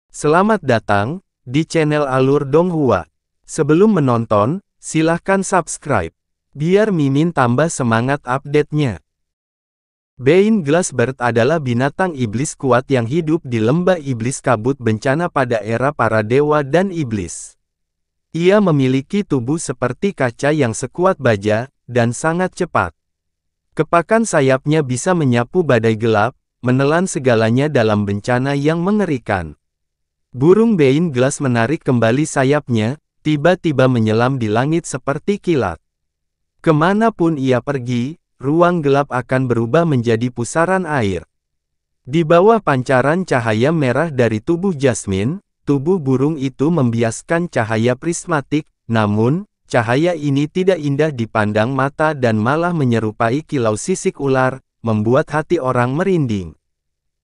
Selamat datang di channel Alur Donghua. Sebelum menonton, silahkan subscribe, biar Mimin tambah semangat update-nya. Bein Glassbird adalah binatang iblis kuat yang hidup di lembah iblis kabut bencana pada era para dewa dan iblis. Ia memiliki tubuh seperti kaca yang sekuat baja, dan sangat cepat. Kepakan sayapnya bisa menyapu badai gelap, menelan segalanya dalam bencana yang mengerikan. Burung Bein Glass menarik kembali sayapnya, tiba-tiba menyelam di langit seperti kilat. Kemanapun ia pergi, ruang gelap akan berubah menjadi pusaran air. Di bawah pancaran cahaya merah dari tubuh Jasmine, tubuh burung itu membiaskan cahaya prismatik, namun, cahaya ini tidak indah dipandang mata dan malah menyerupai kilau sisik ular, membuat hati orang merinding.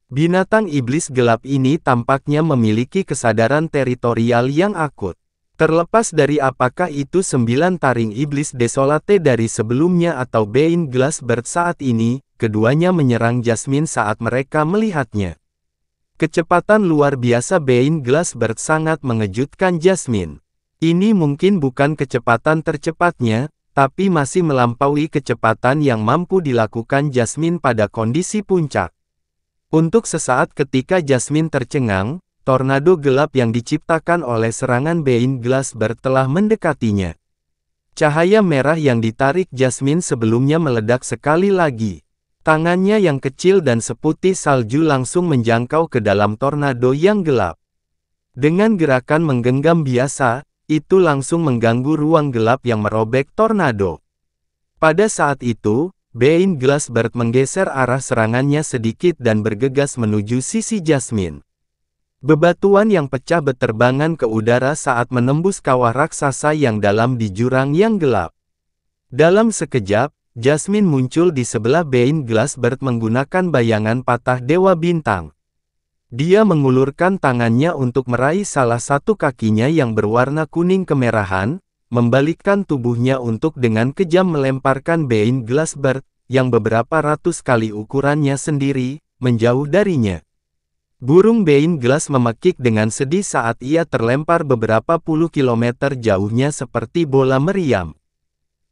Binatang iblis gelap ini tampaknya memiliki kesadaran teritorial yang akut. Terlepas dari apakah itu 9 taring iblis desolate dari sebelumnya atau Bein Glassbird saat ini, keduanya menyerang Jasmine saat mereka melihatnya. Kecepatan luar biasa Bein Glassbird sangat mengejutkan Jasmine. Ini mungkin bukan kecepatan tercepatnya, tapi masih melampaui kecepatan yang mampu dilakukan Jasmine pada kondisi puncak. Untuk sesaat ketika Jasmine tercengang, tornado gelap yang diciptakan oleh serangan Bein Glassbird telah mendekatinya. Cahaya merah yang ditarik Jasmine sebelumnya meledak sekali lagi. Tangannya yang kecil dan seputih salju langsung menjangkau ke dalam tornado yang gelap. Dengan gerakan menggenggam biasa, itu langsung mengganggu ruang gelap yang merobek tornado. Pada saat itu, Bein Glassbird menggeser arah serangannya sedikit dan bergegas menuju sisi Jasmine. Bebatuan yang pecah beterbangan ke udara saat menembus kawah raksasa yang dalam di jurang yang gelap. Dalam sekejap, Jasmine muncul di sebelah Bein Glassbird menggunakan bayangan patah Dewa Bintang. Dia mengulurkan tangannya untuk meraih salah satu kakinya yang berwarna kuning kemerahan, membalikkan tubuhnya untuk dengan kejam melemparkan Bein Glassbird, yang beberapa ratus kali ukurannya sendiri, menjauh darinya. Burung Bein Glass memekik dengan sedih saat ia terlempar beberapa puluh kilometer jauhnya seperti bola meriam.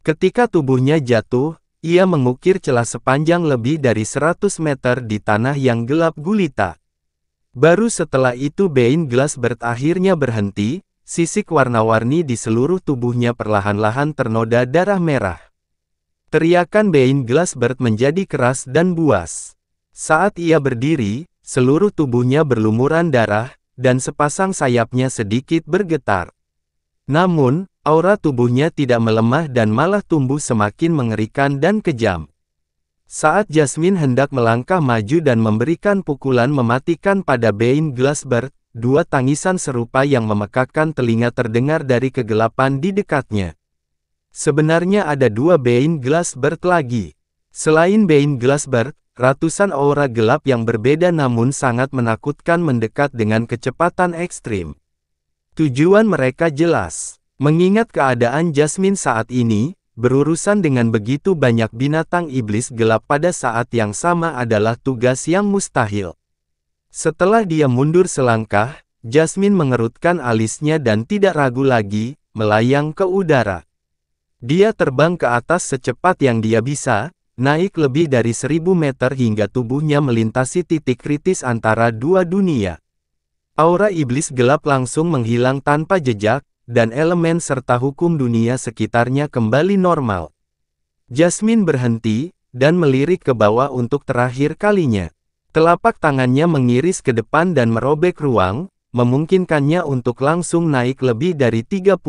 Ketika tubuhnya jatuh, ia mengukir celah sepanjang lebih dari 100 meter di tanah yang gelap gulita. Baru setelah itu Bein Glassbird akhirnya berhenti, sisik warna-warni di seluruh tubuhnya perlahan-lahan ternoda darah merah. Teriakan Bein Glassbird menjadi keras dan buas. Saat ia berdiri, seluruh tubuhnya berlumuran darah, dan sepasang sayapnya sedikit bergetar. Namun, aura tubuhnya tidak melemah dan malah tumbuh semakin mengerikan dan kejam. Saat Jasmine hendak melangkah maju dan memberikan pukulan mematikan pada Bein Glassbird, dua tangisan serupa yang memekakkan telinga terdengar dari kegelapan di dekatnya. Sebenarnya ada dua Bein Glassbird lagi. Selain Bein Glassbird, ratusan aura gelap yang berbeda namun sangat menakutkan mendekat dengan kecepatan ekstrim. Tujuan mereka jelas. Mengingat keadaan Jasmine saat ini, berurusan dengan begitu banyak binatang iblis gelap pada saat yang sama adalah tugas yang mustahil. Setelah dia mundur selangkah, Jasmine mengerutkan alisnya dan tidak ragu lagi, melayang ke udara. Dia terbang ke atas secepat yang dia bisa, naik lebih dari 1000 meter hingga tubuhnya melintasi titik kritis antara dua dunia. Aura iblis gelap langsung menghilang tanpa jejak, dan elemen serta hukum dunia sekitarnya kembali normal. Jasmine berhenti, dan melirik ke bawah untuk terakhir kalinya. Telapak tangannya mengiris ke depan dan merobek ruang, memungkinkannya untuk langsung naik lebih dari 30.000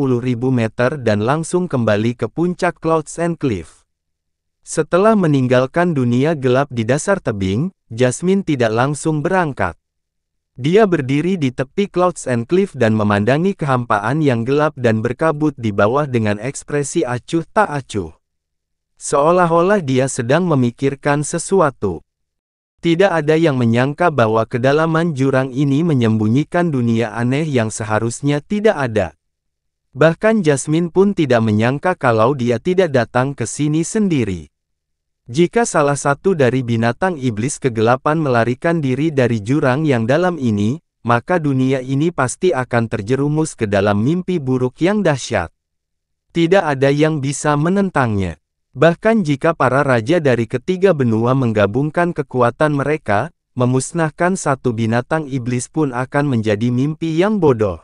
meter dan langsung kembali ke puncak Clouds and Cliff. Setelah meninggalkan dunia gelap di dasar tebing, Jasmine tidak langsung berangkat. Dia berdiri di tepi Clouds and Cliff dan memandangi kehampaan yang gelap dan berkabut di bawah dengan ekspresi acuh tak acuh. Seolah-olah dia sedang memikirkan sesuatu. Tidak ada yang menyangka bahwa kedalaman jurang ini menyembunyikan dunia aneh yang seharusnya tidak ada. Bahkan Jasmine pun tidak menyangka kalau dia tidak datang ke sini sendiri. Jika salah satu dari binatang iblis kegelapan melarikan diri dari jurang yang dalam ini, maka dunia ini pasti akan terjerumus ke dalam mimpi buruk yang dahsyat. Tidak ada yang bisa menentangnya. Bahkan jika para raja dari ketiga benua menggabungkan kekuatan mereka, memusnahkan satu binatang iblis pun akan menjadi mimpi yang bodoh.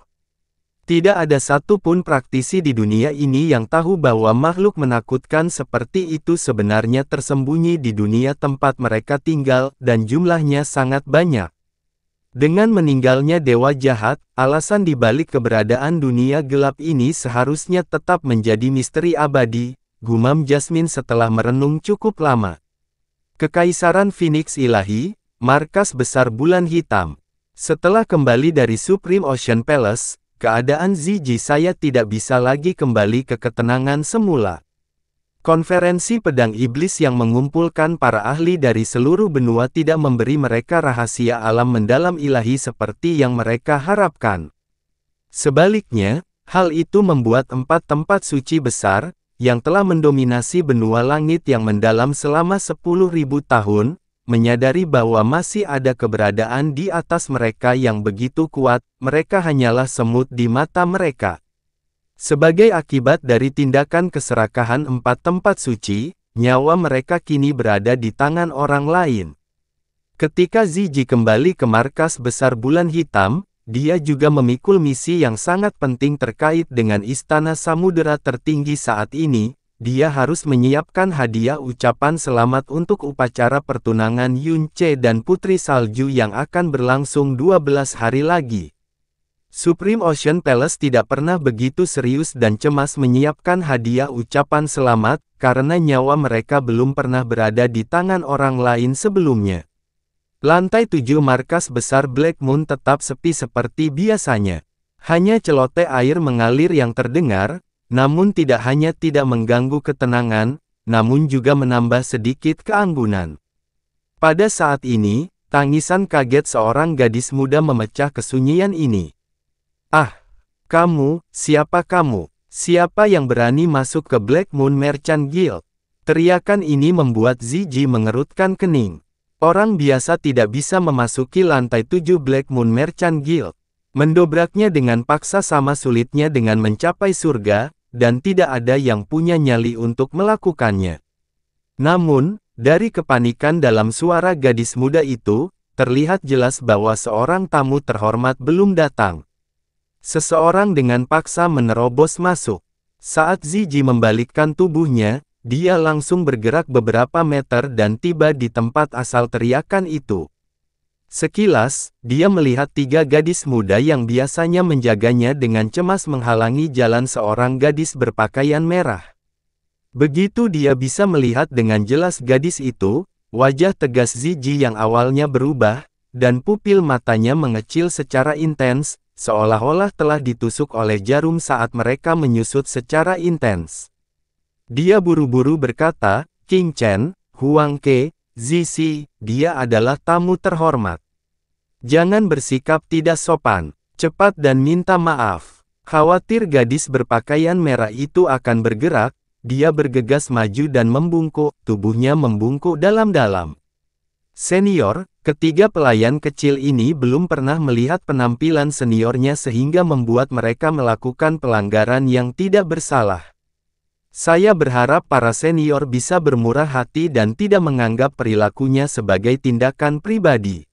Tidak ada satu pun praktisi di dunia ini yang tahu bahwa makhluk menakutkan seperti itu sebenarnya tersembunyi di dunia tempat mereka tinggal, dan jumlahnya sangat banyak. Dengan meninggalnya dewa jahat, alasan dibalik keberadaan dunia gelap ini seharusnya tetap menjadi misteri abadi, gumam Jasmine setelah merenung cukup lama. Kekaisaran Phoenix Ilahi, markas besar bulan hitam. Setelah kembali dari Supreme Ocean Palace, keadaan Ziji saya tidak bisa lagi kembali ke ketenangan semula. Konferensi pedang iblis yang mengumpulkan para ahli dari seluruh benua tidak memberi mereka rahasia alam mendalam ilahi seperti yang mereka harapkan. Sebaliknya, hal itu membuat 4 tempat suci besar, yang telah mendominasi benua langit yang mendalam selama 10.000 tahun, menyadari bahwa masih ada keberadaan di atas mereka yang begitu kuat, mereka hanyalah semut di mata mereka. Sebagai akibat dari tindakan keserakahan 4 tempat suci, nyawa mereka kini berada di tangan orang lain. Ketika Ziji kembali ke markas besar bulan hitam, dia juga memikul misi yang sangat penting terkait dengan istana samudera tertinggi saat ini. Dia harus menyiapkan hadiah ucapan selamat untuk upacara pertunangan Yunce dan Putri Salju yang akan berlangsung 12 hari lagi. Supreme Ocean Palace tidak pernah begitu serius dan cemas menyiapkan hadiah ucapan selamat, karena nyawa mereka belum pernah berada di tangan orang lain sebelumnya. Lantai 7 markas besar Black Moon tetap sepi seperti biasanya. Hanya celoteh air mengalir yang terdengar, namun tidak hanya tidak mengganggu ketenangan, namun juga menambah sedikit keanggunan. Pada saat ini, tangisan kaget seorang gadis muda memecah kesunyian ini. "Ah, kamu, siapa kamu? Siapa yang berani masuk ke Black Moon Merchant Guild?" Teriakan ini membuat Ziji mengerutkan kening. Orang biasa tidak bisa memasuki lantai 7 Black Moon Merchant Guild. Mendobraknya dengan paksa sama sulitnya dengan mencapai surga, dan tidak ada yang punya nyali untuk melakukannya. Namun, dari kepanikan dalam suara gadis muda itu, terlihat jelas bahwa seorang tamu terhormat belum datang. Seseorang dengan paksa menerobos masuk. Saat Ziji membalikkan tubuhnya, dia langsung bergerak beberapa meter dan tiba di tempat asal teriakan itu. Sekilas, dia melihat 3 gadis muda yang biasanya menjaganya dengan cemas menghalangi jalan seorang gadis berpakaian merah. Begitu dia bisa melihat dengan jelas gadis itu, wajah tegas Ziji yang awalnya berubah, dan pupil matanya mengecil secara intens, seolah-olah telah ditusuk oleh jarum saat mereka menyusut secara intens. Dia buru-buru berkata, "King Chen, Huang Ke, Zizi, dia adalah tamu terhormat. Jangan bersikap tidak sopan, cepat dan minta maaf." Khawatir gadis berpakaian merah itu akan bergerak, dia bergegas maju dan membungkuk, tubuhnya membungkuk dalam-dalam. Senior, ketiga pelayan kecil ini belum pernah melihat penampilan seniornya sehingga membuat mereka melakukan pelanggaran yang tidak bersalah. Saya berharap para senior bisa bermurah hati dan tidak menganggap perilakunya sebagai tindakan pribadi.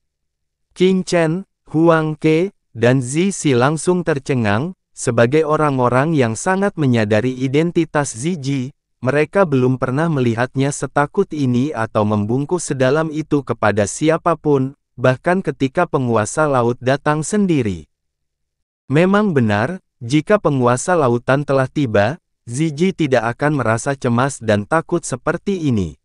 King Chen, Huang Ke, dan Zizi langsung tercengang, sebagai orang-orang yang sangat menyadari identitas Ziji, mereka belum pernah melihatnya setakut ini atau membungkuk sedalam itu kepada siapapun, bahkan ketika penguasa laut datang sendiri. Memang benar, jika penguasa lautan telah tiba, Ziji tidak akan merasa cemas dan takut seperti ini.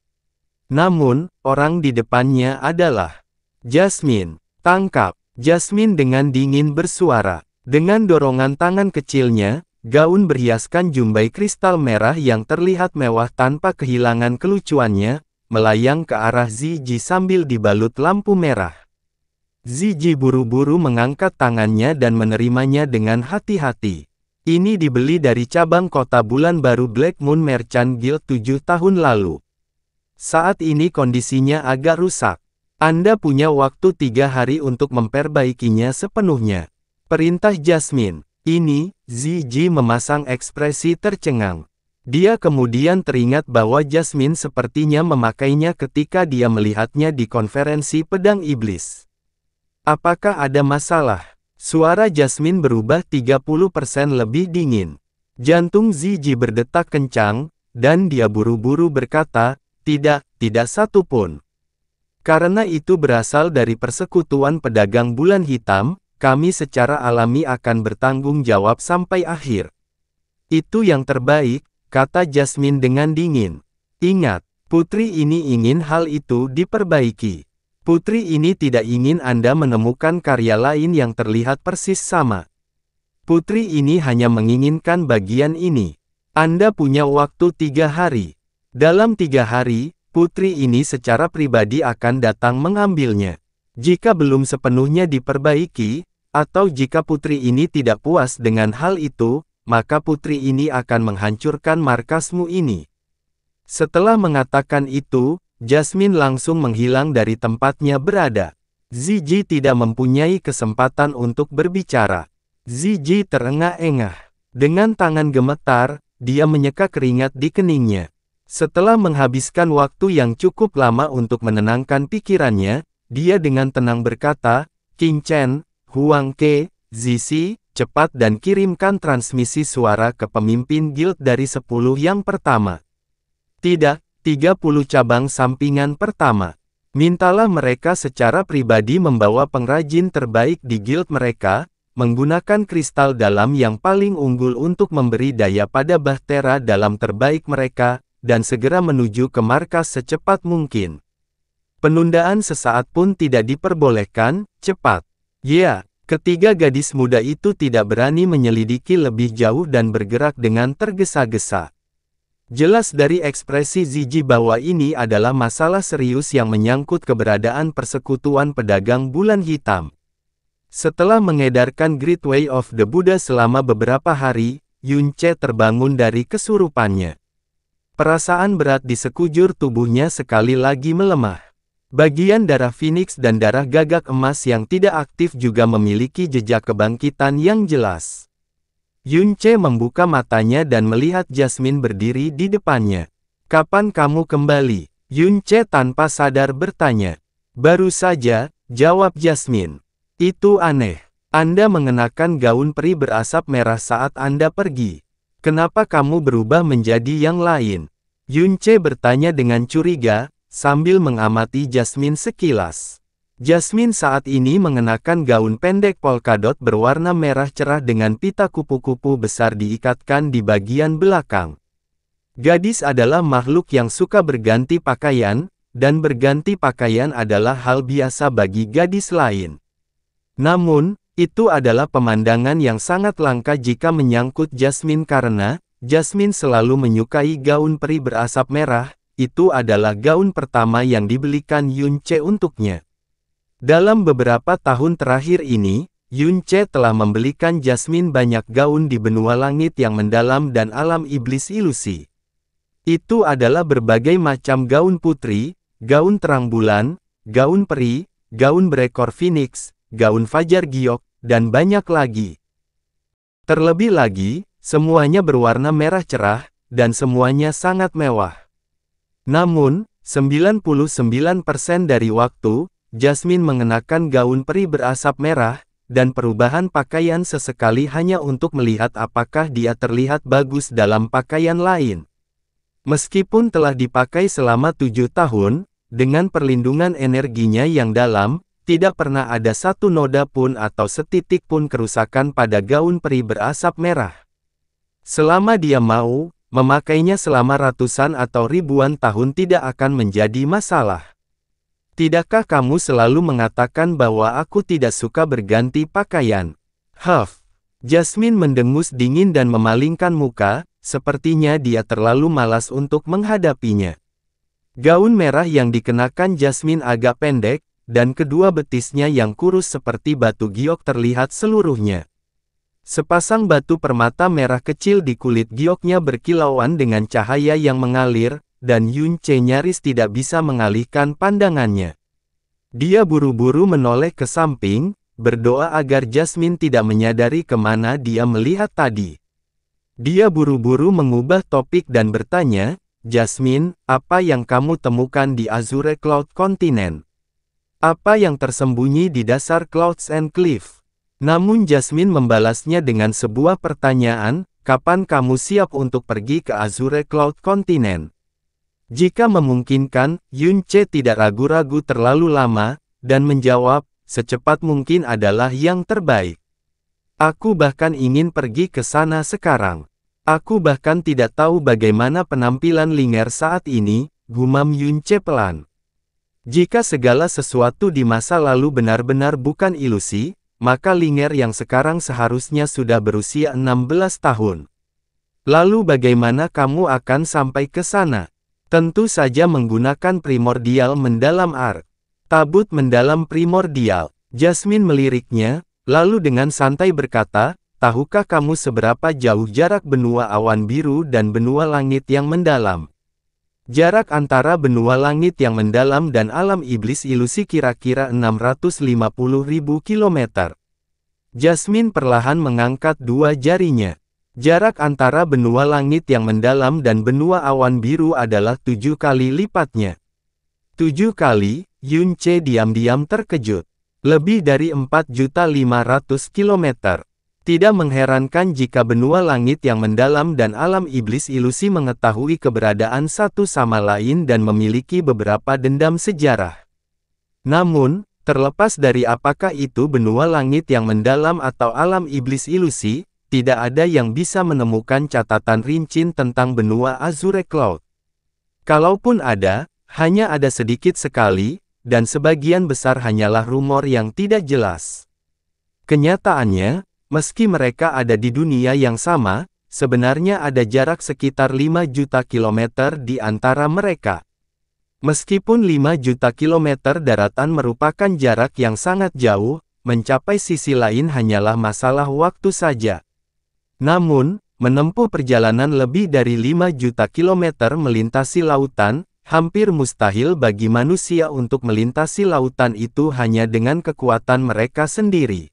Namun, orang di depannya adalah Jasmine. "Tangkap!" Jasmine dengan dingin bersuara. Dengan dorongan tangan kecilnya, gaun berhiaskan jumbai kristal merah yang terlihat mewah tanpa kehilangan kelucuannya, melayang ke arah Ziji sambil dibalut lampu merah. Ziji buru-buru mengangkat tangannya dan menerimanya dengan hati-hati. Ini dibeli dari cabang kota bulan baru Black Moon Merchant Guild 7 tahun lalu. Saat ini kondisinya agak rusak. Anda punya waktu 3 hari untuk memperbaikinya sepenuhnya. Perintah Jasmine. Ini, Zizi memasang ekspresi tercengang. Dia kemudian teringat bahwa Jasmine sepertinya memakainya ketika dia melihatnya di konferensi pedang iblis. Apakah ada masalah? Suara Jasmine berubah 30% lebih dingin. Jantung Zizi berdetak kencang, dan dia buru-buru berkata, tidak satu pun. Karena itu berasal dari persekutuan pedagang bulan hitam, kami secara alami akan bertanggung jawab sampai akhir. Itu yang terbaik, kata Jasmine dengan dingin. Ingat, putri ini ingin hal itu diperbaiki. Putri ini tidak ingin Anda menemukan karya lain yang terlihat persis sama. Putri ini hanya menginginkan bagian ini. Anda punya waktu 3 hari. Dalam 3 hari, putri ini secara pribadi akan datang mengambilnya. Jika belum sepenuhnya diperbaiki, atau jika putri ini tidak puas dengan hal itu, maka putri ini akan menghancurkan markasmu ini. Setelah mengatakan itu, Jasmine langsung menghilang dari tempatnya berada. Zizi tidak mempunyai kesempatan untuk berbicara. Zizi terengah-engah. Dengan tangan gemetar, dia menyeka keringat di keningnya. Setelah menghabiskan waktu yang cukup lama untuk menenangkan pikirannya, dia dengan tenang berkata, King Chen, Huang Ke, Zizi, cepat dan kirimkan transmisi suara ke pemimpin guild dari 10 yang pertama. Tidak, 30 cabang sampingan pertama. Mintalah mereka secara pribadi membawa pengrajin terbaik di guild mereka, menggunakan kristal dalam yang paling unggul untuk memberi daya pada bahtera dalam terbaik mereka, dan segera menuju ke markas secepat mungkin. Penundaan sesaat pun tidak diperbolehkan, cepat. Ya, ketiga gadis muda itu tidak berani menyelidiki lebih jauh dan bergerak dengan tergesa-gesa. Jelas dari ekspresi Zizi bahwa ini adalah masalah serius yang menyangkut keberadaan persekutuan pedagang bulan hitam. Setelah mengedarkan Great Way of the Buddha selama beberapa hari, Yun Che terbangun dari kesurupannya. Perasaan berat di sekujur tubuhnya sekali lagi melemah. Bagian darah Phoenix dan darah gagak emas yang tidak aktif juga memiliki jejak kebangkitan yang jelas. Yun Che membuka matanya dan melihat Jasmine berdiri di depannya. Kapan kamu kembali? Yun Che tanpa sadar bertanya. Baru saja, jawab Jasmine. Itu aneh. Anda mengenakan gaun peri berasap merah saat Anda pergi. Kenapa kamu berubah menjadi yang lain? Yun Che bertanya dengan curiga, sambil mengamati Jasmine sekilas. Jasmine saat ini mengenakan gaun pendek polkadot berwarna merah cerah dengan pita kupu-kupu besar diikatkan di bagian belakang. Gadis adalah makhluk yang suka berganti pakaian, dan berganti pakaian adalah hal biasa bagi gadis lain. Namun, itu adalah pemandangan yang sangat langka jika menyangkut Jasmine karena, Jasmine selalu menyukai gaun peri berasap merah. Itu adalah gaun pertama yang dibelikan Yun Che untuknya. Dalam beberapa tahun terakhir ini, Yun Che telah membelikan Jasmine banyak gaun di benua langit yang mendalam dan alam iblis ilusi. Itu adalah berbagai macam gaun putri, gaun terang bulan, gaun peri, gaun berekor Phoenix, gaun fajar giok, dan banyak lagi. Terlebih lagi, semuanya berwarna merah cerah, dan semuanya sangat mewah. Namun, 99% dari waktu, Jasmine mengenakan gaun peri berasap merah, dan perubahan pakaian sesekali hanya untuk melihat apakah dia terlihat bagus dalam pakaian lain. Meskipun telah dipakai selama 7 tahun, dengan perlindungan energinya yang dalam, tidak pernah ada satu noda pun atau setitik pun kerusakan pada gaun peri berasap merah. Selama dia mau, memakainya selama ratusan atau ribuan tahun tidak akan menjadi masalah. Tidakkah kamu selalu mengatakan bahwa aku tidak suka berganti pakaian? Huff. Jasmine mendengus dingin dan memalingkan muka, sepertinya dia terlalu malas untuk menghadapinya. Gaun merah yang dikenakan Jasmine agak pendek, dan kedua betisnya yang kurus seperti batu giok terlihat seluruhnya. Sepasang batu permata merah kecil di kulit gioknya berkilauan dengan cahaya yang mengalir, dan Yun Che nyaris tidak bisa mengalihkan pandangannya. Dia buru-buru menoleh ke samping, berdoa agar Jasmine tidak menyadari kemana dia melihat tadi. Dia buru-buru mengubah topik dan bertanya, "Jasmine, apa yang kamu temukan di Azure Cloud Continent? Apa yang tersembunyi di dasar Clouds and Cliff?" Namun Jasmine membalasnya dengan sebuah pertanyaan, "Kapan kamu siap untuk pergi ke Azure Cloud Continent?" Jika memungkinkan, Yunche tidak ragu-ragu terlalu lama, dan menjawab, "Secepat mungkin adalah yang terbaik. Aku bahkan ingin pergi ke sana sekarang. Aku bahkan tidak tahu bagaimana penampilan Linger saat ini," gumam Yunche pelan. Jika segala sesuatu di masa lalu benar-benar bukan ilusi, maka Linger yang sekarang seharusnya sudah berusia 16 tahun. Lalu bagaimana kamu akan sampai ke sana? Tentu saja menggunakan primordial mendalam arc. Tabut mendalam primordial. Jasmine meliriknya, lalu dengan santai berkata, "Tahukah kamu seberapa jauh jarak benua awan biru dan benua langit yang mendalam?" Jarak antara benua langit yang mendalam dan alam iblis ilusi kira-kira 650.000 kilometer. Jasmine perlahan mengangkat dua jarinya. Jarak antara benua langit yang mendalam dan benua awan biru adalah 7 kali lipatnya. 7 kali, Yunche diam-diam terkejut. Lebih dari 4.500.000 kilometer. Tidak mengherankan jika benua langit yang mendalam dan alam iblis ilusi mengetahui keberadaan satu sama lain dan memiliki beberapa dendam sejarah. Namun, terlepas dari apakah itu benua langit yang mendalam atau alam iblis ilusi, tidak ada yang bisa menemukan catatan rinci tentang benua Azure Cloud. Kalaupun ada, hanya ada sedikit sekali, dan sebagian besar hanyalah rumor yang tidak jelas. Kenyataannya, meski mereka ada di dunia yang sama, sebenarnya ada jarak sekitar 5 juta kilometer di antara mereka. Meskipun 5 juta kilometer daratan merupakan jarak yang sangat jauh, mencapai sisi lain hanyalah masalah waktu saja. Namun, menempuh perjalanan lebih dari 5 juta kilometer melintasi lautan, hampir mustahil bagi manusia untuk melintasi lautan itu hanya dengan kekuatan mereka sendiri.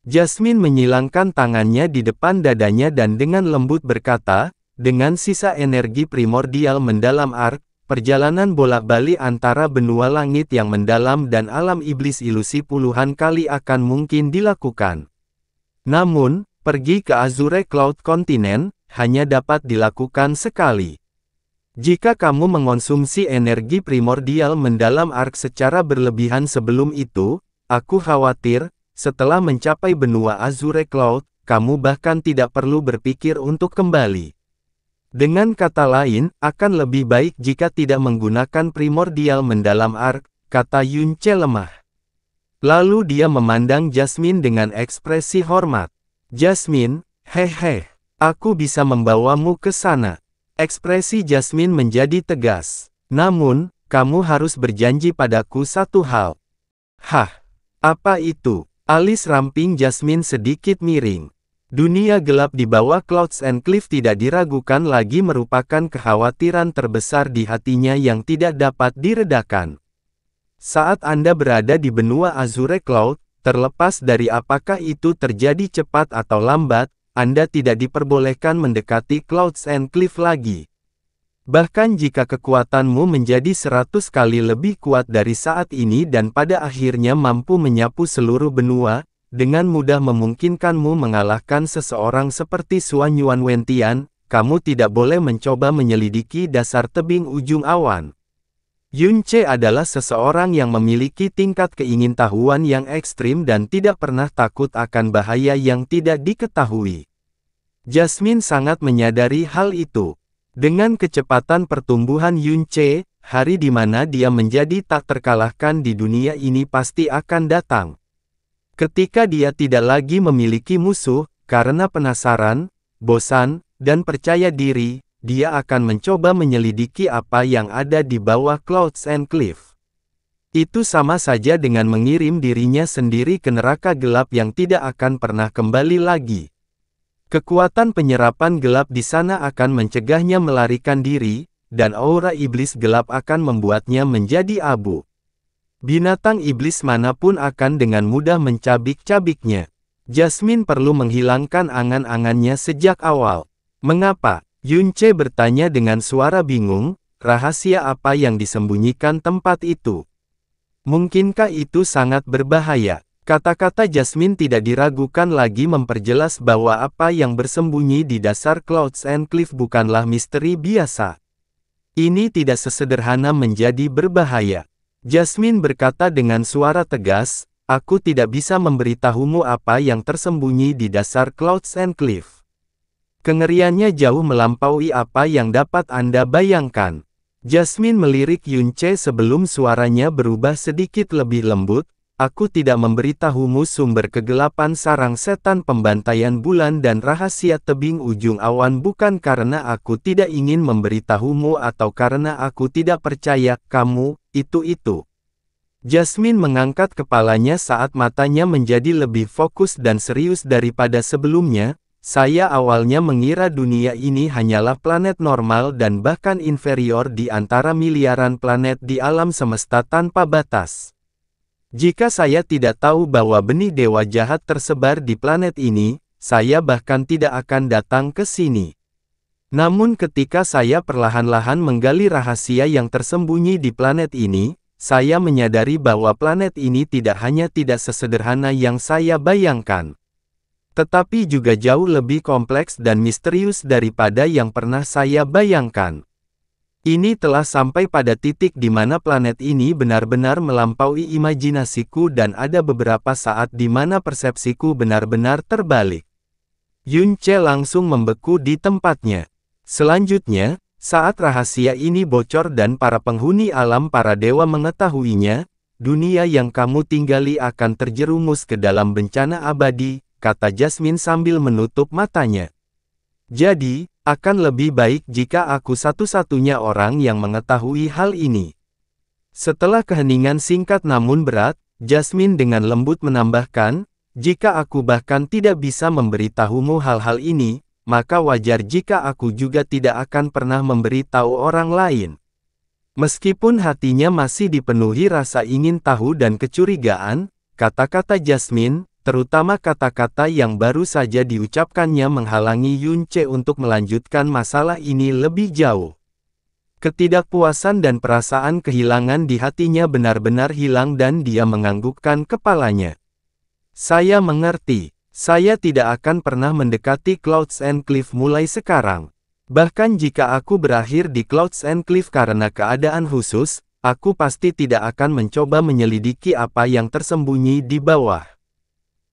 Jasmine menyilangkan tangannya di depan dadanya dan dengan lembut berkata, "Dengan sisa energi primordial mendalam arc, perjalanan bolak-balik antara benua langit yang mendalam dan alam iblis ilusi puluhan kali akan mungkin dilakukan. Namun, pergi ke Azure Cloud Continent, hanya dapat dilakukan sekali. Jika kamu mengonsumsi energi primordial mendalam arc secara berlebihan sebelum itu, aku khawatir, setelah mencapai benua Azure Cloud, kamu bahkan tidak perlu berpikir untuk kembali. Dengan kata lain, akan lebih baik jika tidak menggunakan primordial mendalam arc," kata Yunche lemah. Lalu dia memandang Jasmine dengan ekspresi hormat. "Jasmine, hehe, aku bisa membawamu ke sana." Ekspresi Jasmine menjadi tegas. "Namun, kamu harus berjanji padaku satu hal." "Hah? Apa itu?" Alis ramping Jasmine sedikit miring. Dunia gelap di bawah Clouds and Cliff tidak diragukan lagi merupakan kekhawatiran terbesar di hatinya yang tidak dapat diredakan. Saat Anda berada di benua Azure Cloud, terlepas dari apakah itu terjadi cepat atau lambat, Anda tidak diperbolehkan mendekati Clouds and Cliff lagi. Bahkan jika kekuatanmu menjadi 100 kali lebih kuat dari saat ini dan pada akhirnya mampu menyapu seluruh benua, dengan mudah memungkinkanmu mengalahkan seseorang seperti Xuan Yuan Wentian, kamu tidak boleh mencoba menyelidiki dasar tebing ujung awan. Yunche adalah seseorang yang memiliki tingkat keingintahuan yang ekstrim dan tidak pernah takut akan bahaya yang tidak diketahui. Jasmine sangat menyadari hal itu. Dengan kecepatan pertumbuhan Yunche, hari di mana dia menjadi tak terkalahkan di dunia ini pasti akan datang. Ketika dia tidak lagi memiliki musuh, karena penasaran, bosan, dan percaya diri, dia akan mencoba menyelidiki apa yang ada di bawah Clouds and Cliff. Itu sama saja dengan mengirim dirinya sendiri ke neraka gelap yang tidak akan pernah kembali lagi. Kekuatan penyerapan gelap di sana akan mencegahnya melarikan diri, dan aura iblis gelap akan membuatnya menjadi abu. Binatang iblis manapun akan dengan mudah mencabik-cabiknya. Jasmine perlu menghilangkan angan-angannya sejak awal. Mengapa? Yunce bertanya dengan suara bingung, rahasia apa yang disembunyikan tempat itu? Mungkinkah itu sangat berbahaya? Kata-kata Jasmine tidak diragukan lagi memperjelas bahwa apa yang bersembunyi di dasar Clouds and Cliff bukanlah misteri biasa. Ini tidak sesederhana menjadi berbahaya. Jasmine berkata dengan suara tegas, aku tidak bisa memberitahumu apa yang tersembunyi di dasar Clouds and Cliff. Kengeriannya jauh melampaui apa yang dapat Anda bayangkan. Jasmine melirik Yunce sebelum suaranya berubah sedikit lebih lembut, aku tidak memberitahumu sumber kegelapan sarang setan pembantaian bulan dan rahasia tebing ujung awan bukan karena aku tidak ingin memberitahumu atau karena aku tidak percaya kamu, itu. Jasmine mengangkat kepalanya saat matanya menjadi lebih fokus dan serius daripada sebelumnya. Saya awalnya mengira dunia ini hanyalah planet normal dan bahkan inferior di antara miliaran planet di alam semesta tanpa batas. Jika saya tidak tahu bahwa benih dewa jahat tersebar di planet ini, saya bahkan tidak akan datang ke sini. Namun ketika saya perlahan-lahan menggali rahasia yang tersembunyi di planet ini, saya menyadari bahwa planet ini tidak hanya tidak sesederhana yang saya bayangkan, tetapi juga jauh lebih kompleks dan misterius daripada yang pernah saya bayangkan. Ini telah sampai pada titik di mana planet ini benar-benar melampaui imajinasiku dan ada beberapa saat di mana persepsiku benar-benar terbalik. Yunce langsung membeku di tempatnya. Selanjutnya, saat rahasia ini bocor dan para penghuni alam para dewa mengetahuinya, dunia yang kamu tinggali akan terjerumus ke dalam bencana abadi, kata Jasmine sambil menutup matanya. Jadi, akan lebih baik jika aku satu-satunya orang yang mengetahui hal ini. Setelah keheningan singkat namun berat, Jasmine dengan lembut menambahkan, jika aku bahkan tidak bisa memberitahumu hal-hal ini, maka wajar jika aku juga tidak akan pernah memberitahu orang lain. Meskipun hatinya masih dipenuhi rasa ingin tahu dan kecurigaan, kata-kata Jasmine, terutama kata-kata yang baru saja diucapkannya menghalangi Yunce untuk melanjutkan masalah ini lebih jauh. Ketidakpuasan dan perasaan kehilangan di hatinya benar-benar hilang dan dia menganggukkan kepalanya. Saya mengerti, saya tidak akan pernah mendekati Clouds and Cliff mulai sekarang. Bahkan jika aku berakhir di Clouds and Cliff karena keadaan khusus, aku pasti tidak akan mencoba menyelidiki apa yang tersembunyi di bawah.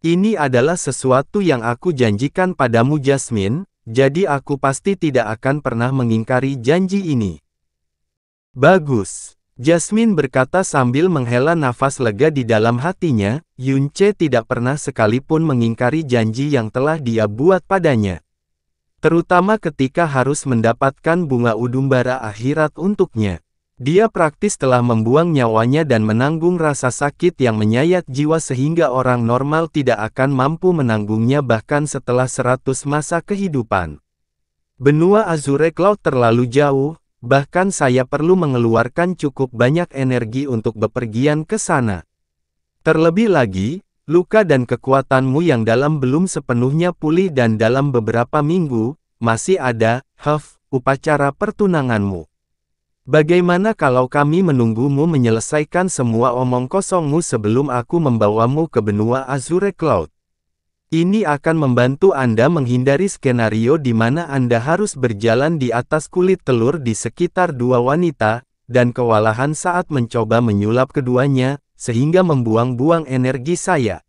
Ini adalah sesuatu yang aku janjikan padamu Jasmine, jadi aku pasti tidak akan pernah mengingkari janji ini. Bagus, Jasmine berkata sambil menghela nafas lega di dalam hatinya, Yunce tidak pernah sekalipun mengingkari janji yang telah dia buat padanya. Terutama ketika harus mendapatkan bunga udumbara akhirat untuknya. Dia praktis telah membuang nyawanya dan menanggung rasa sakit yang menyayat jiwa sehingga orang normal tidak akan mampu menanggungnya bahkan setelah 100 masa kehidupan. Benua Azure Cloud terlalu jauh, bahkan saya perlu mengeluarkan cukup banyak energi untuk bepergian ke sana. Terlebih lagi, luka dan kekuatanmu yang dalam belum sepenuhnya pulih dan dalam beberapa minggu, masih ada, upacara pertunanganmu. Bagaimana kalau kami menunggumu menyelesaikan semua omong kosongmu sebelum aku membawamu ke benua Azure Cloud? Ini akan membantu Anda menghindari skenario di mana Anda harus berjalan di atas kulit telur di sekitar dua wanita, dan kewalahan saat mencoba menyulap keduanya, sehingga membuang-buang energi saya.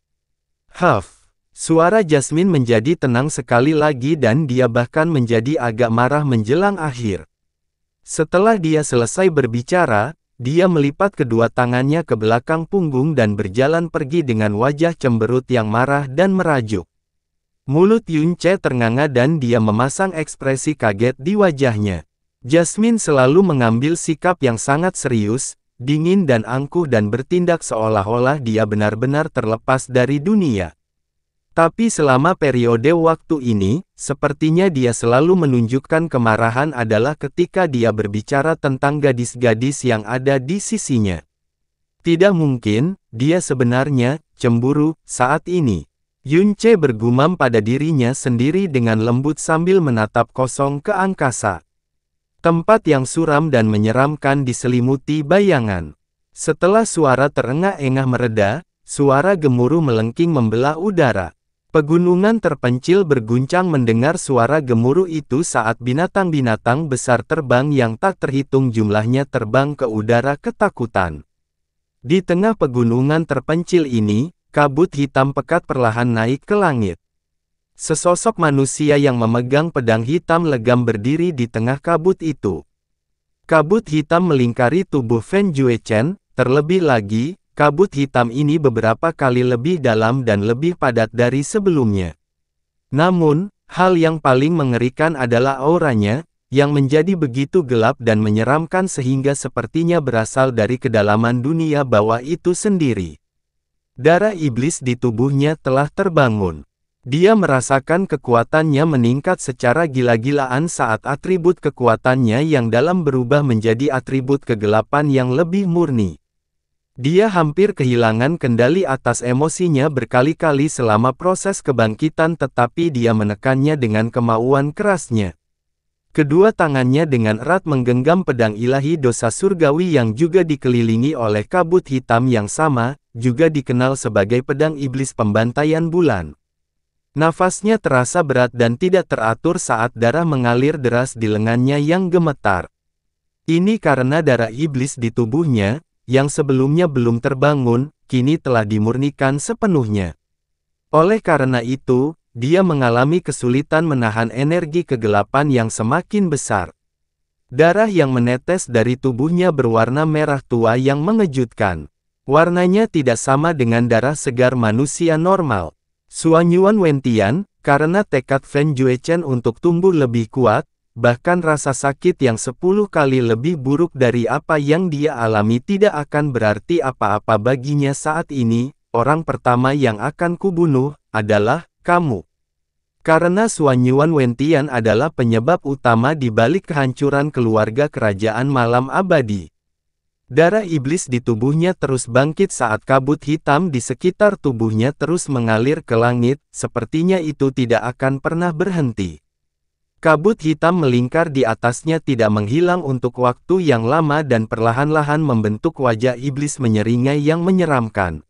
Suara Jasmine menjadi tenang sekali lagi dan dia bahkan menjadi agak marah menjelang akhir. Setelah dia selesai berbicara, dia melipat kedua tangannya ke belakang punggung dan berjalan pergi dengan wajah cemberut yang marah dan merajuk. Mulut Yunce ternganga dan dia memasang ekspresi kaget di wajahnya. Jasmine selalu mengambil sikap yang sangat serius, dingin dan angkuh dan bertindak seolah-olah dia benar-benar terlepas dari dunia. Tapi selama periode waktu ini, sepertinya dia selalu menunjukkan kemarahan adalah ketika dia berbicara tentang gadis-gadis yang ada di sisinya. Tidak mungkin, dia sebenarnya cemburu saat ini. Yunce bergumam pada dirinya sendiri dengan lembut sambil menatap kosong ke angkasa. Tempat yang suram dan menyeramkan diselimuti bayangan. Setelah suara terengah-engah mereda, suara gemuruh melengking membelah udara. Pegunungan terpencil berguncang mendengar suara gemuruh itu saat binatang-binatang besar terbang yang tak terhitung jumlahnya terbang ke udara ketakutan. Di tengah pegunungan terpencil ini, kabut hitam pekat perlahan naik ke langit. Sesosok manusia yang memegang pedang hitam legam berdiri di tengah kabut itu. Kabut hitam melingkari tubuh Feng Juechen, terlebih lagi, kabut hitam ini beberapa kali lebih dalam dan lebih padat dari sebelumnya. Namun, hal yang paling mengerikan adalah auranya, yang menjadi begitu gelap dan menyeramkan sehingga sepertinya berasal dari kedalaman dunia bawah itu sendiri. Darah iblis di tubuhnya telah terbangun. Dia merasakan kekuatannya meningkat secara gila-gilaan saat atribut kekuatannya yang dalam berubah menjadi atribut kegelapan yang lebih murni. Dia hampir kehilangan kendali atas emosinya berkali-kali selama proses kebangkitan tetapi dia menekannya dengan kemauan kerasnya. Kedua tangannya dengan erat menggenggam pedang ilahi dosa surgawi yang juga dikelilingi oleh kabut hitam yang sama, juga dikenal sebagai pedang iblis pembantaian bulan. Nafasnya terasa berat dan tidak teratur saat darah mengalir deras di lengannya yang gemetar. Ini karena darah iblis di tubuhnya, yang sebelumnya belum terbangun, kini telah dimurnikan sepenuhnya. Oleh karena itu, dia mengalami kesulitan menahan energi kegelapan yang semakin besar. Darah yang menetes dari tubuhnya berwarna merah tua yang mengejutkan. Warnanya tidak sama dengan darah segar manusia normal. Suanyuan Wentian, karena tekad Feng Juechen untuk tumbuh lebih kuat, bahkan rasa sakit yang 10 kali lebih buruk dari apa yang dia alami tidak akan berarti apa-apa baginya saat ini. Orang pertama yang akan kubunuh adalah kamu. Karena Suanyuan Wentian adalah penyebab utama di balik kehancuran keluarga kerajaan malam abadi. Darah iblis di tubuhnya terus bangkit saat kabut hitam di sekitar tubuhnya terus mengalir ke langit, sepertinya itu tidak akan pernah berhenti. Kabut hitam melingkar di atasnya tidak menghilang untuk waktu yang lama dan perlahan-lahan membentuk wajah iblis menyeringai yang menyeramkan.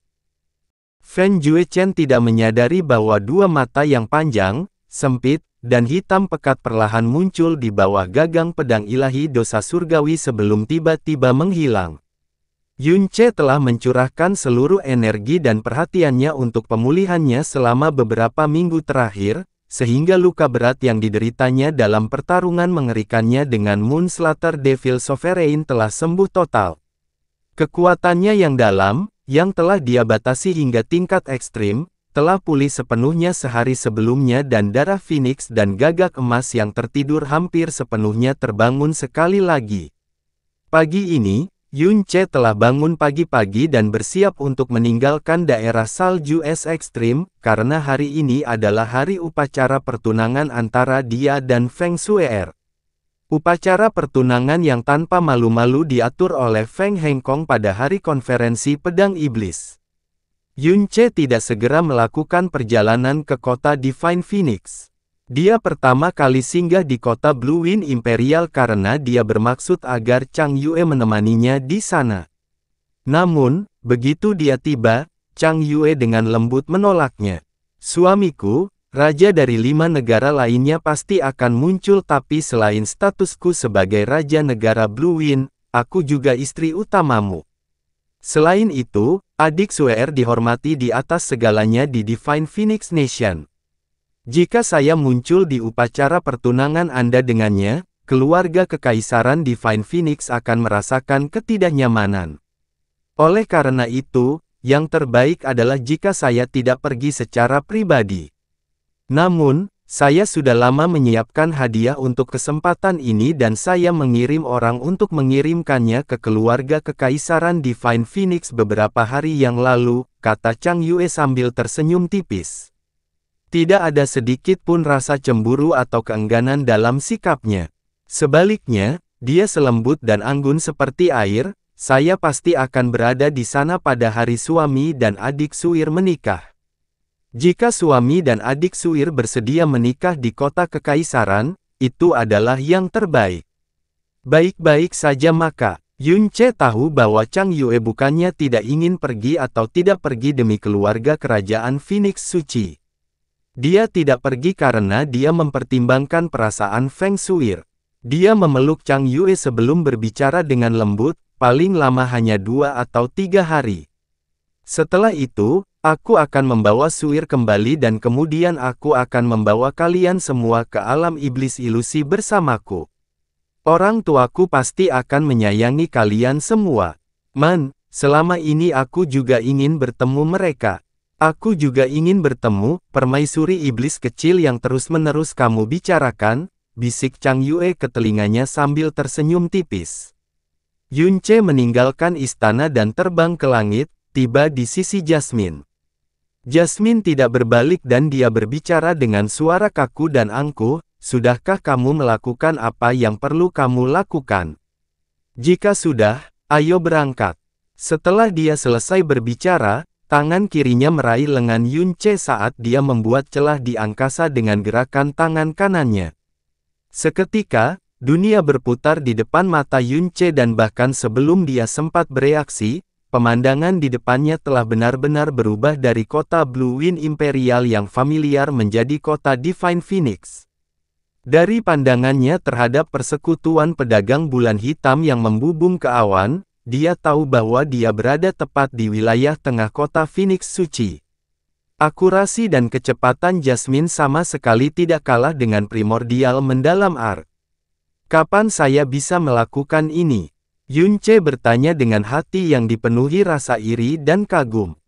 Feng Juechen tidak menyadari bahwa dua mata yang panjang, sempit, dan hitam pekat perlahan muncul di bawah gagang pedang ilahi dosa surgawi sebelum tiba-tiba menghilang. Yunce telah mencurahkan seluruh energi dan perhatiannya untuk pemulihannya selama beberapa minggu terakhir, sehingga luka berat yang dideritanya dalam pertarungan mengerikannya dengan Moonslater Devil Sovereign telah sembuh total. Kekuatannya yang dalam, yang telah dia batasi hingga tingkat ekstrim, telah pulih sepenuhnya sehari sebelumnya dan darah Phoenix dan gagak emas yang tertidur hampir sepenuhnya terbangun sekali lagi. Pagi ini, Yunce telah bangun pagi-pagi dan bersiap untuk meninggalkan daerah salju es ekstrim, karena hari ini adalah hari upacara pertunangan antara dia dan Feng Shue'er. Upacara pertunangan yang tanpa malu-malu diatur oleh Feng Hengkong pada hari konferensi pedang iblis. Yunce tidak segera melakukan perjalanan ke kota Divine Phoenix. Dia pertama kali singgah di kota Blue Wind Imperial karena dia bermaksud agar Chang Yue menemaninya di sana. Namun, begitu dia tiba, Chang Yue dengan lembut menolaknya. Suamiku, raja dari 5 negara lainnya pasti akan muncul tapi selain statusku sebagai raja negara Blue Wind, aku juga istri utamamu. Selain itu, adik Shue'er dihormati di atas segalanya di Divine Phoenix Nation. Jika saya muncul di upacara pertunangan Anda dengannya, keluarga kekaisaran Divine Phoenix akan merasakan ketidaknyamanan. Oleh karena itu, yang terbaik adalah jika saya tidak pergi secara pribadi. Namun, saya sudah lama menyiapkan hadiah untuk kesempatan ini dan saya mengirim orang untuk mengirimkannya ke keluarga kekaisaran Divine Phoenix beberapa hari yang lalu, kata Chang Yue sambil tersenyum tipis. Tidak ada sedikit pun rasa cemburu atau keengganan dalam sikapnya. Sebaliknya, dia selembut dan anggun seperti air, saya pasti akan berada di sana pada hari suami dan adik Suir menikah. Jika suami dan adik Suir bersedia menikah di kota kekaisaran, itu adalah yang terbaik. Baik-baik saja maka, Yunce tahu bahwa Chang Yue bukannya tidak ingin pergi atau tidak pergi demi keluarga kerajaan Phoenix Suci. Dia tidak pergi karena dia mempertimbangkan perasaan Feng Suir. Dia memeluk Chang Yue sebelum berbicara dengan lembut, paling lama hanya 2 atau 3 hari. Setelah itu, aku akan membawa Suir kembali dan kemudian aku akan membawa kalian semua ke alam iblis ilusi bersamaku. Orang tuaku pasti akan menyayangi kalian semua. Man, selama ini aku juga ingin bertemu mereka. Aku juga ingin bertemu, permaisuri iblis kecil yang terus-menerus kamu bicarakan, bisik Chang Yue ke telinganya sambil tersenyum tipis. Yunce meninggalkan istana dan terbang ke langit, tiba di sisi Jasmine. Jasmine tidak berbalik dan dia berbicara dengan suara kaku dan angkuh, sudahkah kamu melakukan apa yang perlu kamu lakukan? Jika sudah, ayo berangkat. Setelah dia selesai berbicara, tangan kirinya meraih lengan Yunce saat dia membuat celah di angkasa dengan gerakan tangan kanannya. Seketika, dunia berputar di depan mata Yunce dan bahkan sebelum dia sempat bereaksi, pemandangan di depannya telah benar-benar berubah dari kota Blue Wind Imperial yang familiar menjadi kota Divine Phoenix. Dari pandangannya terhadap persekutuan pedagang bulan hitam yang membubung ke awan, dia tahu bahwa dia berada tepat di wilayah tengah kota Phoenix Suci. Akurasi dan kecepatan Jasmine sama sekali tidak kalah dengan primordial mendalam Ark. Kapan saya bisa melakukan ini? Yunce bertanya dengan hati yang dipenuhi rasa iri dan kagum.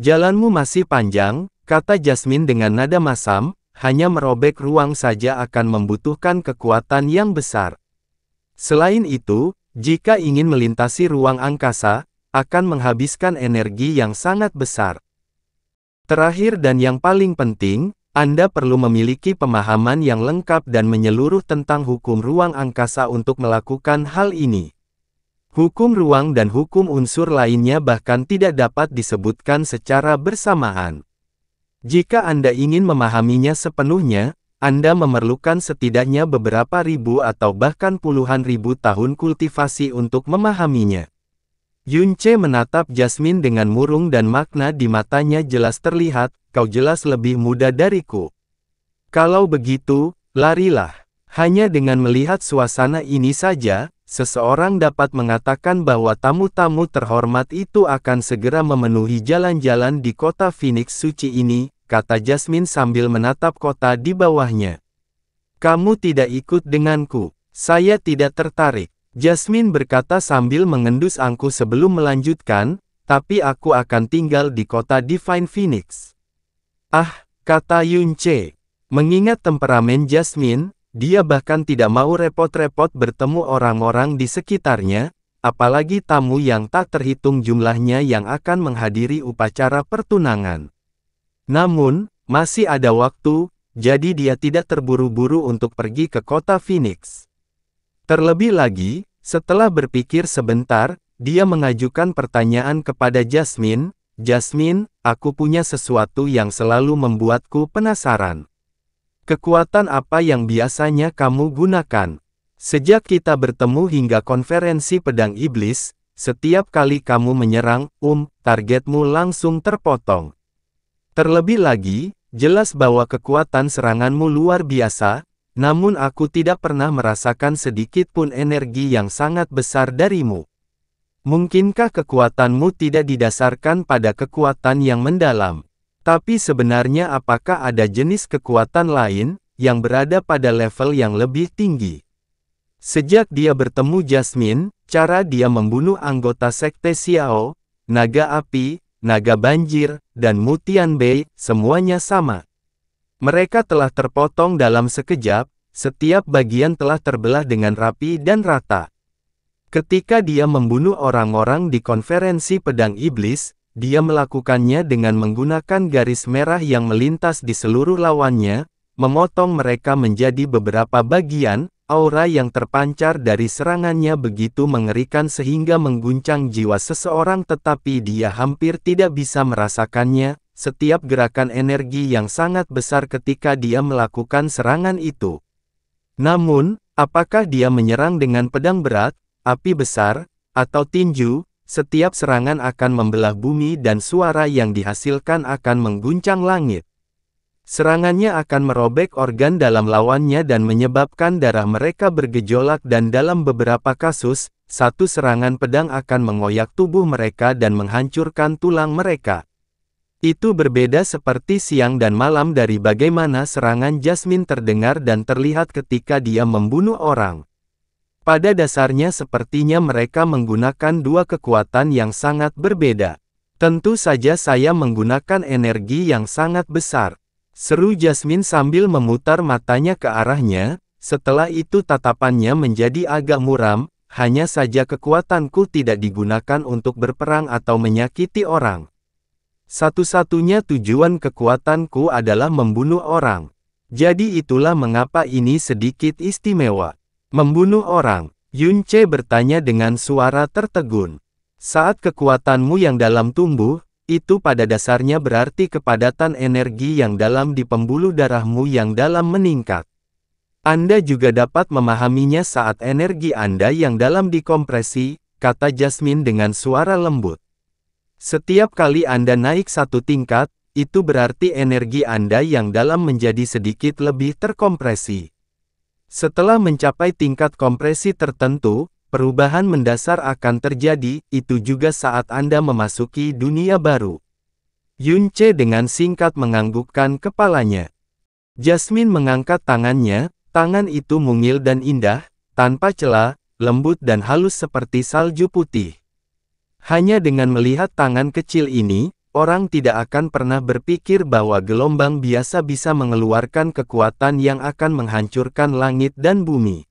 Jalanmu masih panjang, kata Jasmine dengan nada masam, hanya merobek ruang saja akan membutuhkan kekuatan yang besar. Selain itu, jika ingin melintasi ruang angkasa, akan menghabiskan energi yang sangat besar. Terakhir dan yang paling penting, Anda perlu memiliki pemahaman yang lengkap dan menyeluruh tentang hukum ruang angkasa untuk melakukan hal ini. Hukum ruang dan hukum unsur lainnya bahkan tidak dapat disebutkan secara bersamaan. Jika Anda ingin memahaminya sepenuhnya, Anda memerlukan setidaknya beberapa ribu atau bahkan puluhan ribu tahun kultivasi untuk memahaminya. Yunce menatap Jasmine dengan murung dan makna di matanya jelas terlihat, kau jelas lebih muda dariku. Kalau begitu, larilah. Hanya dengan melihat suasana ini saja, seseorang dapat mengatakan bahwa tamu-tamu terhormat itu akan segera memenuhi jalan-jalan di kota Phoenix Suci ini, kata Jasmine sambil menatap kota di bawahnya. Kamu tidak ikut denganku. Saya tidak tertarik. Jasmine berkata sambil mengendus angkuh sebelum melanjutkan, tapi aku akan tinggal di kota Divine Phoenix. Kata Yunce. Mengingat temperamen Jasmine, dia bahkan tidak mau repot-repot bertemu orang-orang di sekitarnya, apalagi tamu yang tak terhitung jumlahnya yang akan menghadiri upacara pertunangan. Namun, masih ada waktu, jadi dia tidak terburu-buru untuk pergi ke kota Phoenix. Terlebih lagi, setelah berpikir sebentar, dia mengajukan pertanyaan kepada Jasmine, Jasmine, aku punya sesuatu yang selalu membuatku penasaran. Kekuatan apa yang biasanya kamu gunakan? Sejak kita bertemu hingga konferensi pedang iblis, setiap kali kamu menyerang, targetmu langsung terpotong. Terlebih lagi, jelas bahwa kekuatan seranganmu luar biasa, namun aku tidak pernah merasakan sedikit pun energi yang sangat besar darimu. Mungkinkah kekuatanmu tidak didasarkan pada kekuatan yang mendalam? Tapi sebenarnya apakah ada jenis kekuatan lain, yang berada pada level yang lebih tinggi? Sejak dia bertemu Jasmine, cara dia membunuh anggota sekte Xiao, naga api, naga banjir, dan Mutian Bei, semuanya sama. Mereka telah terpotong dalam sekejap, setiap bagian telah terbelah dengan rapi dan rata. Ketika dia membunuh orang-orang di konferensi pedang iblis, dia melakukannya dengan menggunakan garis merah yang melintas di seluruh lawannya, memotong mereka menjadi beberapa bagian, aura yang terpancar dari serangannya begitu mengerikan sehingga mengguncang jiwa seseorang tetapi dia hampir tidak bisa merasakannya, setiap gerakan energi yang sangat besar ketika dia melakukan serangan itu. Namun, apakah dia menyerang dengan pedang berat, api besar, atau tinju, setiap serangan akan membelah bumi dan suara yang dihasilkan akan mengguncang langit. Serangannya akan merobek organ dalam lawannya dan menyebabkan darah mereka bergejolak dan dalam beberapa kasus, satu serangan pedang akan mengoyak tubuh mereka dan menghancurkan tulang mereka. Itu berbeda seperti siang dan malam dari bagaimana serangan Jasmine terdengar dan terlihat ketika dia membunuh orang. Pada dasarnya sepertinya mereka menggunakan dua kekuatan yang sangat berbeda. Tentu saja saya menggunakan energi yang sangat besar. Seru Jasmine sambil memutar matanya ke arahnya, setelah itu tatapannya menjadi agak muram, hanya saja kekuatanku tidak digunakan untuk berperang atau menyakiti orang. Satu-satunya tujuan kekuatanku adalah membunuh orang. Jadi itulah mengapa ini sedikit istimewa. Membunuh orang, Yunce bertanya dengan suara tertegun. Saat kekuatanmu yang dalam tumbuh, itu pada dasarnya berarti kepadatan energi yang dalam di pembuluh darahmu yang dalam meningkat. Anda juga dapat memahaminya saat energi Anda yang dalam dikompresi, kata Jasmine dengan suara lembut. Setiap kali Anda naik satu tingkat, itu berarti energi Anda yang dalam menjadi sedikit lebih terkompresi. Setelah mencapai tingkat kompresi tertentu, perubahan mendasar akan terjadi, itu juga saat Anda memasuki dunia baru. Yunce dengan singkat menganggukkan kepalanya. Jasmine mengangkat tangannya, tangan itu mungil dan indah, tanpa celah, lembut dan halus seperti salju putih. Hanya dengan melihat tangan kecil ini, orang tidak akan pernah berpikir bahwa gelombang biasa bisa mengeluarkan kekuatan yang akan menghancurkan langit dan bumi.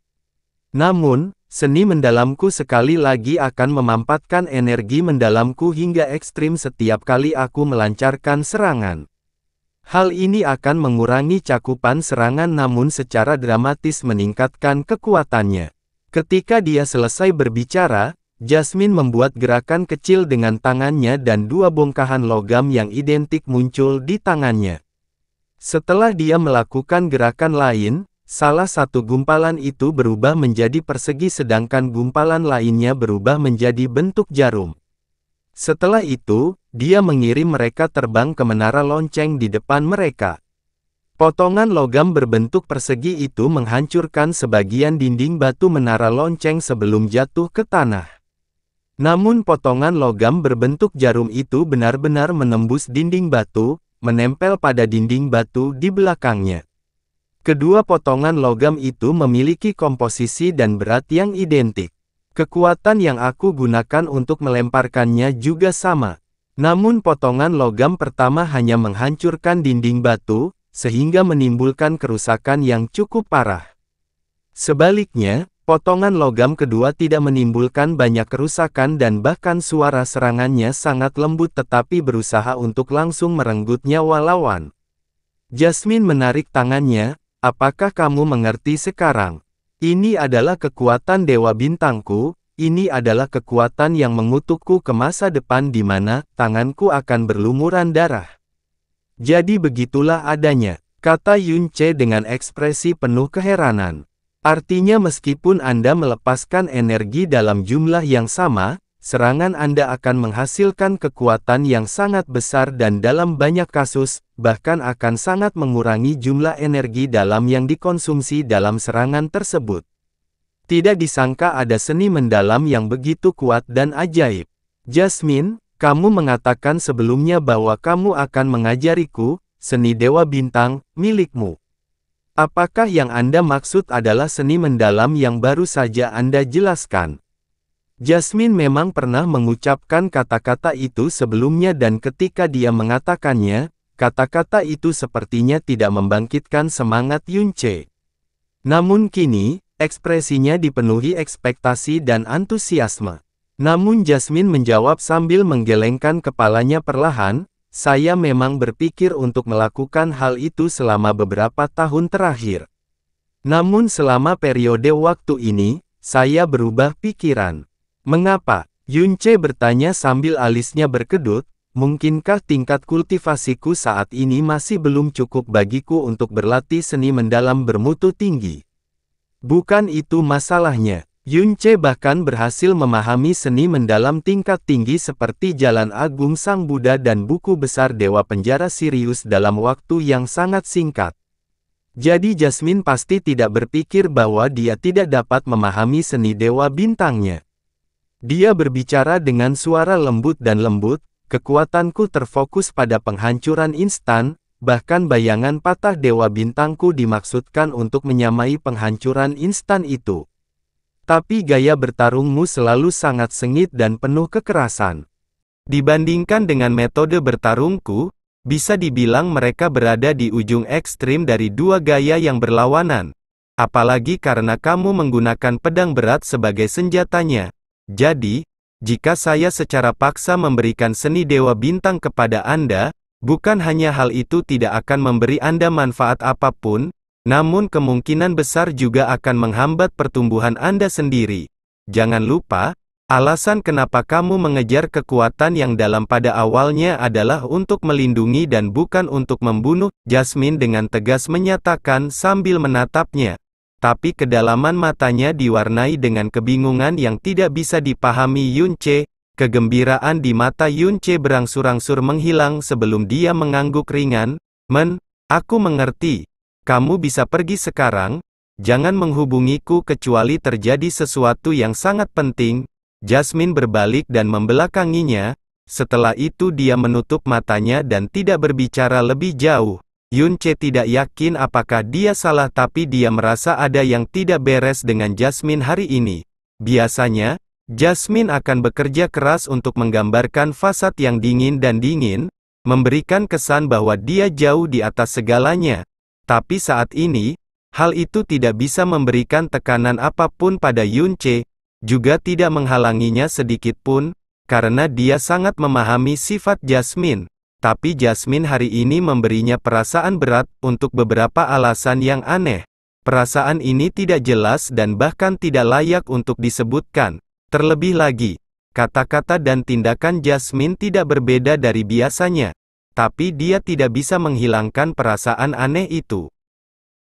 Namun, seni mendalamku sekali lagi akan memampatkan energi mendalamku hingga ekstrim setiap kali aku melancarkan serangan. Hal ini akan mengurangi cakupan serangan namun secara dramatis meningkatkan kekuatannya. Ketika dia selesai berbicara, Jasmine membuat gerakan kecil dengan tangannya dan dua bongkahan logam yang identik muncul di tangannya. Setelah dia melakukan gerakan lain, salah satu gumpalan itu berubah menjadi persegi sedangkan gumpalan lainnya berubah menjadi bentuk jarum. Setelah itu, dia mengirim mereka terbang ke menara lonceng di depan mereka. Potongan logam berbentuk persegi itu menghancurkan sebagian dinding batu menara lonceng sebelum jatuh ke tanah. Namun potongan logam berbentuk jarum itu benar-benar menembus dinding batu, menempel pada dinding batu di belakangnya. Kedua potongan logam itu memiliki komposisi dan berat yang identik. Kekuatan yang aku gunakan untuk melemparkannya juga sama. Namun potongan logam pertama hanya menghancurkan dinding batu, sehingga menimbulkan kerusakan yang cukup parah. Sebaliknya, potongan logam kedua tidak menimbulkan banyak kerusakan dan bahkan suara serangannya sangat lembut tetapi berusaha untuk langsung merenggut nyawa lawan. Jasmine menarik tangannya. Apakah kamu mengerti sekarang? Ini adalah kekuatan Dewa Bintangku, ini adalah kekuatan yang mengutukku ke masa depan di mana tanganku akan berlumuran darah. Jadi begitulah adanya, kata Yunce dengan ekspresi penuh keheranan. Artinya meskipun Anda melepaskan energi dalam jumlah yang sama, serangan Anda akan menghasilkan kekuatan yang sangat besar dan dalam banyak kasus, bahkan akan sangat mengurangi jumlah energi dalam yang dikonsumsi dalam serangan tersebut. Tidak disangka ada seni mendalam yang begitu kuat dan ajaib. Jasmine, kamu mengatakan sebelumnya bahwa kamu akan mengajariku, seni Dewa Bintang, milikmu. Apakah yang Anda maksud adalah seni mendalam yang baru saja Anda jelaskan? Jasmine memang pernah mengucapkan kata-kata itu sebelumnya dan ketika dia mengatakannya, kata-kata itu sepertinya tidak membangkitkan semangat Yunce. Namun kini, ekspresinya dipenuhi ekspektasi dan antusiasme. Namun Jasmine menjawab sambil menggelengkan kepalanya perlahan, saya memang berpikir untuk melakukan hal itu selama beberapa tahun terakhir. Namun selama periode waktu ini, saya berubah pikiran. Mengapa? Yunce bertanya sambil alisnya berkedut, mungkinkah tingkat kultivasiku saat ini masih belum cukup bagiku untuk berlatih seni mendalam bermutu tinggi? Bukan itu masalahnya. Yunce bahkan berhasil memahami seni mendalam tingkat tinggi seperti Jalan Agung Sang Buddha dan buku besar Dewa Penjara Sirius dalam waktu yang sangat singkat. Jadi Jasmine pasti tidak berpikir bahwa dia tidak dapat memahami seni Dewa Bintangnya. Dia berbicara dengan suara lembut dan lembut, kekuatanku terfokus pada penghancuran instan, bahkan bayangan patah Dewa Bintangku dimaksudkan untuk menyamai penghancuran instan itu. Tapi gaya bertarungmu selalu sangat sengit dan penuh kekerasan. Dibandingkan dengan metode bertarungku, bisa dibilang mereka berada di ujung ekstrim dari dua gaya yang berlawanan. Apalagi karena kamu menggunakan pedang berat sebagai senjatanya. Jadi, jika saya secara paksa memberikan seni Dewa Bintang kepada Anda, bukan hanya hal itu tidak akan memberi Anda manfaat apapun, namun kemungkinan besar juga akan menghambat pertumbuhan Anda sendiri. Jangan lupa, alasan kenapa kamu mengejar kekuatan yang dalam pada awalnya adalah untuk melindungi dan bukan untuk membunuh, Jasmine dengan tegas menyatakan sambil menatapnya. Tapi kedalaman matanya diwarnai dengan kebingungan yang tidak bisa dipahami Yunce. Kegembiraan di mata Yunce berangsur-angsur menghilang sebelum dia mengangguk ringan. Aku mengerti. Kamu bisa pergi sekarang. Jangan menghubungiku kecuali terjadi sesuatu yang sangat penting. Jasmine berbalik dan membelakanginya. Setelah itu dia menutup matanya dan tidak berbicara lebih jauh. Yunce tidak yakin apakah dia salah, tapi dia merasa ada yang tidak beres dengan Jasmine hari ini. Biasanya, Jasmine akan bekerja keras untuk menggambarkan fasad yang dingin dan dingin, memberikan kesan bahwa dia jauh di atas segalanya. Tapi saat ini, hal itu tidak bisa memberikan tekanan apapun pada Yunce, juga tidak menghalanginya sedikit pun, karena dia sangat memahami sifat Jasmine. Tapi Jasmine hari ini memberinya perasaan berat, untuk beberapa alasan yang aneh. Perasaan ini tidak jelas dan bahkan tidak layak untuk disebutkan. Terlebih lagi, kata-kata dan tindakan Jasmine tidak berbeda dari biasanya. Tapi dia tidak bisa menghilangkan perasaan aneh itu.